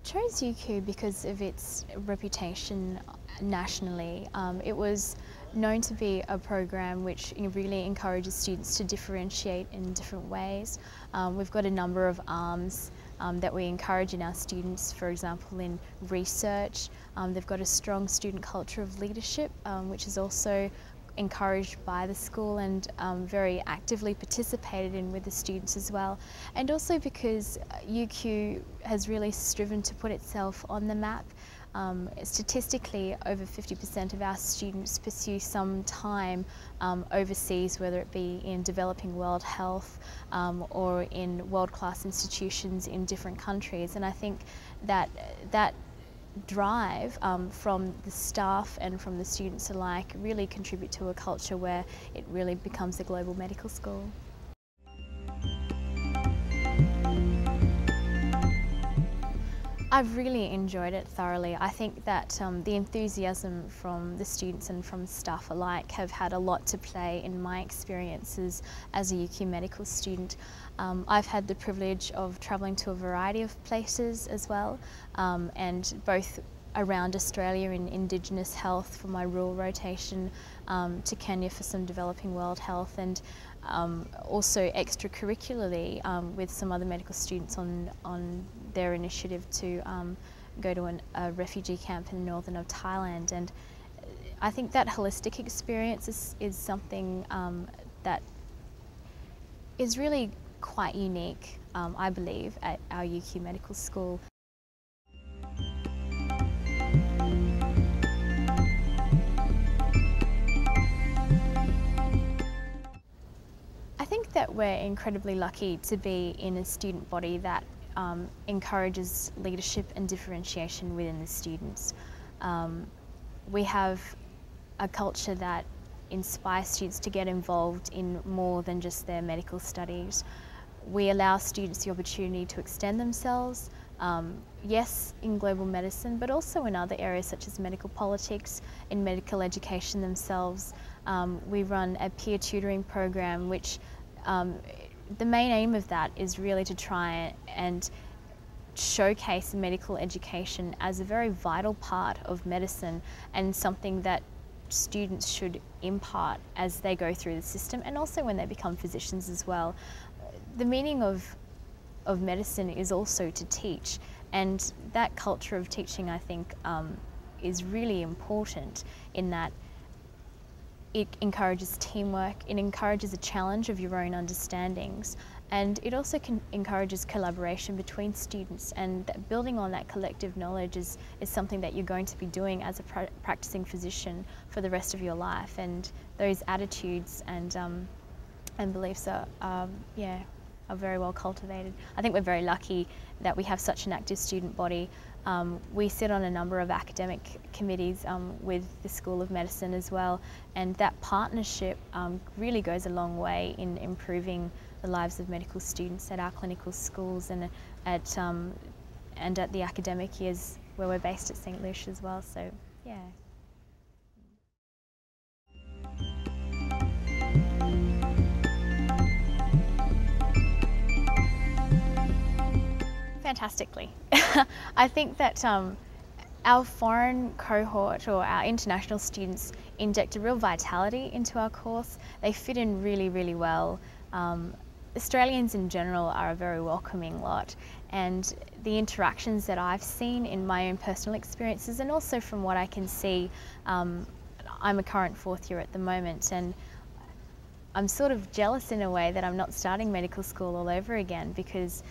chose UQ because of its reputation nationally. It was known to be a program which really encourages students to differentiate in different ways. We've got a number of arms that we encourage in our students, for example in research. They've got a strong student culture of leadership, which is also encouraged by the school and very actively participated in with the students as well. And also because UQ has really striven to put itself on the map. Statistically, over 50% of our students pursue some time overseas, whether it be in developing world health or in world-class institutions in different countries. And I think that drive from the staff and from the students alike really contribute to a culture where it really becomes a global medical school. I've really enjoyed it thoroughly. I think that the enthusiasm from the students and from staff alike have had a lot to play in my experiences as a UQ medical student. I've had the privilege of travelling to a variety of places as well, and both around Australia in Indigenous health for my rural rotation, to Kenya for some developing world health, and also extracurricularly with some other medical students on their initiative to go to a refugee camp in the northern of Thailand. And I think that holistic experience is something that is really quite unique, I believe, at our UQ Medical School. I think that we're incredibly lucky to be in a student body that encourages leadership and differentiation within the students. We have a culture that inspires students to get involved in more than just their medical studies. We allow students the opportunity to extend themselves, yes, in global medicine, but also in other areas such as medical politics, in medical education themselves. We run a peer tutoring program which the main aim of that is really to try and showcase medical education as a very vital part of medicine and something that students should impart as they go through the system, and also when they become physicians as well. The meaning of medicine is also to teach, and that culture of teaching, I think, is really important in that it encourages teamwork, it encourages a challenge of your own understandings, and it also encourages collaboration between students, and that building on that collective knowledge is something that you're going to be doing as a practicing physician for the rest of your life. And those attitudes and beliefs are very well cultivated. I think we're very lucky that we have such an active student body. We sit on a number of academic committees with the School of Medicine as well, and that partnership really goes a long way in improving the lives of medical students at our clinical schools and at the academic years where we're based at St. Lucia as well. So, yeah. Fantastically. I think that our foreign cohort or our international students inject a real vitality into our course. They fit in really, really well. Australians in general are a very welcoming lot, and the interactions that I've seen in my own personal experiences, and also from what I can see, I'm a current fourth year at the moment, and I'm sort of jealous in a way that I'm not starting medical school all over again, because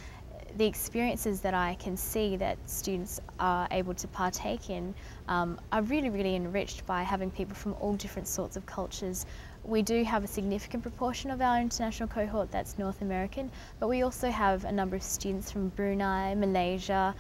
the experiences that I can see that students are able to partake in are really, really enriched by having people from all different sorts of cultures. We do have a significant proportion of our international cohort that's North American, but we also have a number of students from Brunei, Malaysia,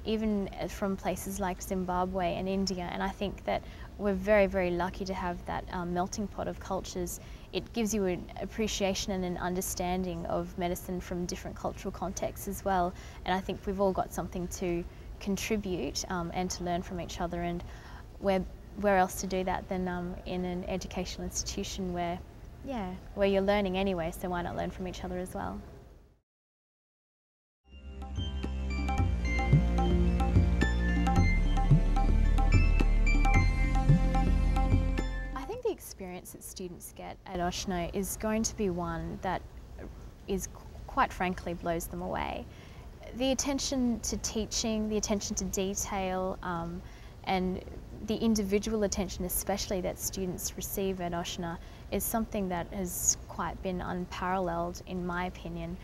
even from places like Zimbabwe and India, and I think that we're very, very lucky to have that melting pot of cultures. It gives you an appreciation and an understanding of medicine from different cultural contexts as well, and I think we've all got something to contribute and to learn from each other, and where else to do that than in an educational institution where you're learning anyway, so why not learn from each other as well. experience that students get at Oshno is going to be one that quite frankly blows them away. The attention to teaching, the attention to detail, and the individual attention especially that students receive at Oshno is something that has quite been unparalleled, in my opinion,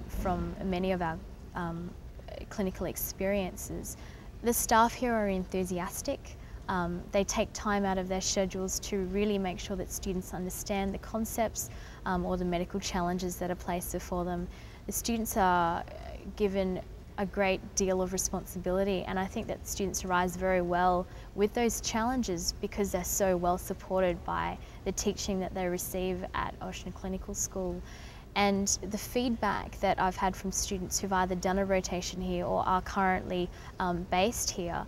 from many of our clinical experiences. The staff here are enthusiastic. They take time out of their schedules to really make sure that students understand the concepts or the medical challenges that are placed before them. The students are given a great deal of responsibility, and I think that students rise very well with those challenges because they're so well supported by the teaching that they receive at Oshno Clinical School. And the feedback that I've had from students who've either done a rotation here or are currently based here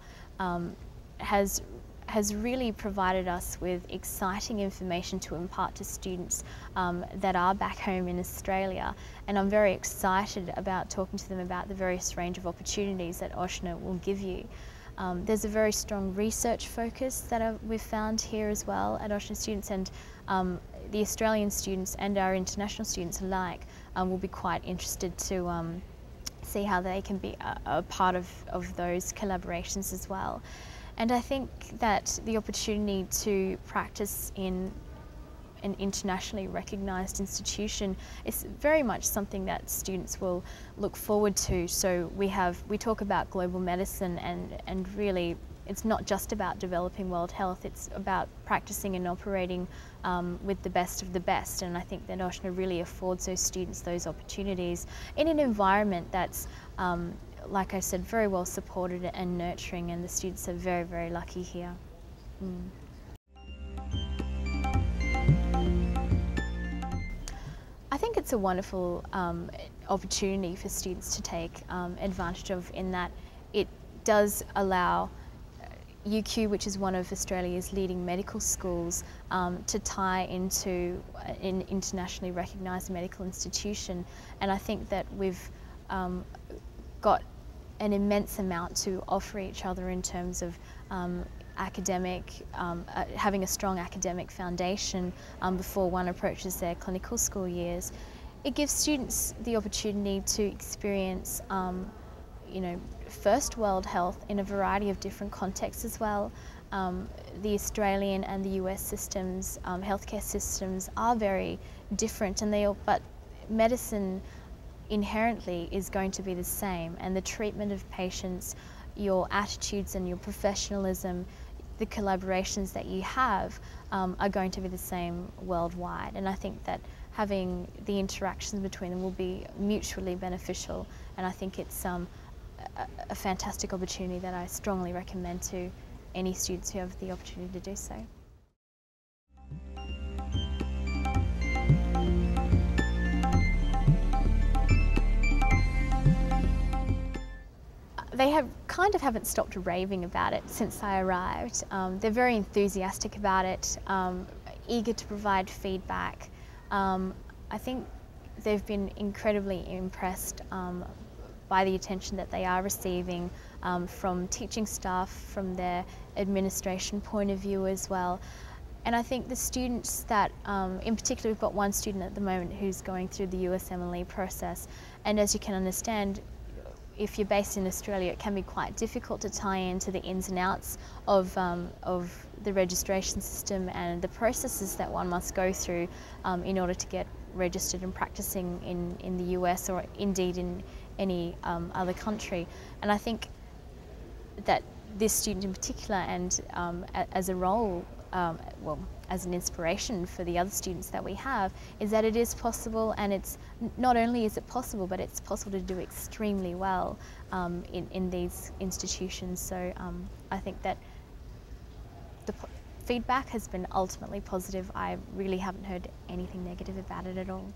has really provided us with exciting information to impart to students that are back home in Australia. And I'm very excited about talking to them about the various range of opportunities that Oshno will give you. There's a very strong research focus that we've found here as well at Oshno students, and the Australian students and our international students alike will be quite interested to see how they can be a part of those collaborations as well. And I think that the opportunity to practice in an internationally recognised institution is very much something that students will look forward to. So we talk about global medicine, and really it's not just about developing world health, it's about practicing and operating with the best of the best. And I think that Oshno really affords those students those opportunities in an environment that's like I said, very well supported and nurturing, and the students are very, very lucky here. I think it's a wonderful opportunity for students to take advantage of, in that it does allow UQ, which is one of Australia's leading medical schools, to tie into an internationally recognised medical institution. And I think that we've got an immense amount to offer each other in terms of having a strong academic foundation before one approaches their clinical school years. It gives students the opportunity to experience first world health in a variety of different contexts as well. The Australian and the US systems, healthcare systems, are very different, but medicine inherently is going to be the same, and the treatment of patients, your attitudes and your professionalism, the collaborations that you have are going to be the same worldwide. And I think that having the interactions between them will be mutually beneficial, and I think it's a fantastic opportunity that I strongly recommend to any students who have the opportunity to do so. They haven't stopped raving about it since I arrived. They're very enthusiastic about it, eager to provide feedback. I think they've been incredibly impressed by the attention that they are receiving from teaching staff, from their administration point of view as well. And I think the students that, in particular, we've got one student at the moment who's going through the USMLE process, and as you can understand, if you're based in Australia, it can be quite difficult to tie into the ins and outs of the registration system and the processes that one must go through in order to get registered and practicing in the US or indeed in any other country. And I think that this student in particular, and as a role, as an inspiration for the other students that we have, is that it is possible, and it's not only is it possible, but it's possible to do extremely well in these institutions. So I think that the feedback has been ultimately positive. I really haven't heard anything negative about it at all.